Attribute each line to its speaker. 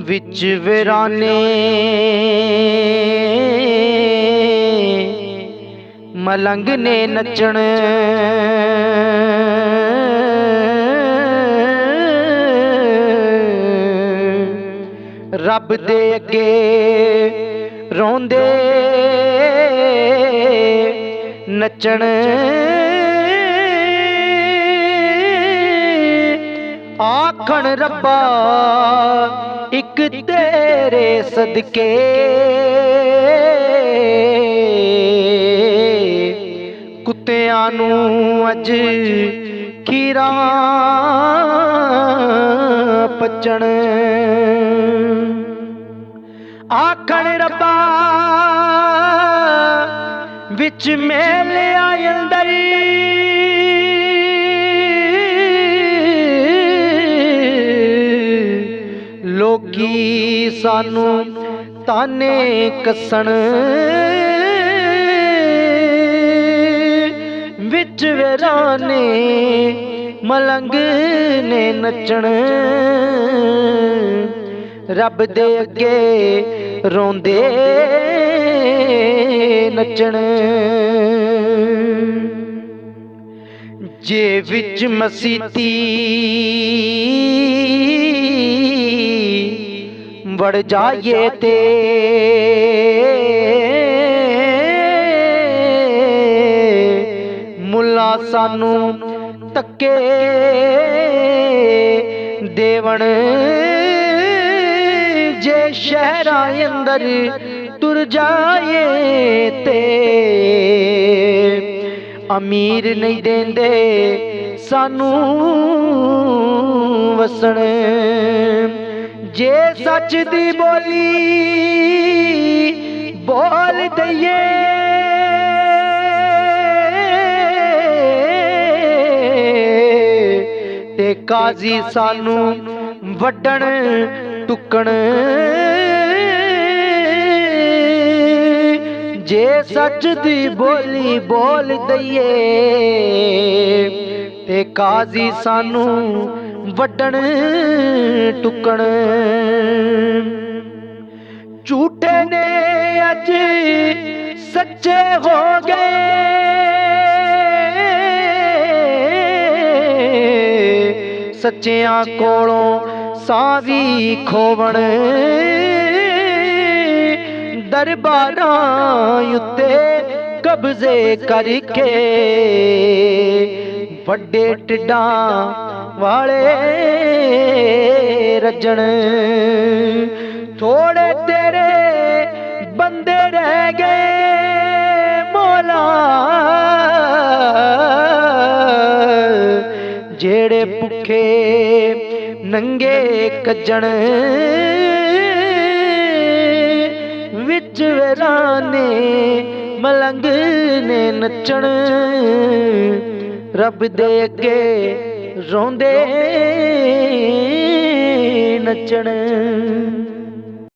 Speaker 1: विच वीराने मलंग ने नचण रब दे अगे रोंदे नचण आखण रब्बा एक तेरे सदके कुत्तियां नू अज खीरा पचण आखण रब्बा विच मेले अंदर लोकी सानू ताने कसन विच वीराने मलंग ने नचण रब दे अगे रोंदे नचण जे विच मसीती बढ़ जाइए ते मुल्ला सानू तके देवण जे शहरा अंदर तुर जाए ते अमीर नहीं देंदे सानू वसण जे सच दी बोली बोल दईए ते काजी सानू वड्डण टुकण जे सच दी बोली बोल दईए ते काजी सानू वड्डण टुकण झूठे ने अज सच्चे हो गए सच्चियां कोलों सावी खोवण दरबारां उत्ते कब्जे करके वड्डे टिड्डां वाले रजण थोड़े तेरे बंदे रह गए मौला जेड़े भुखे नंगे कजण विच वीराने मलंग ने नचण रब दे अगे रोंदे नचण।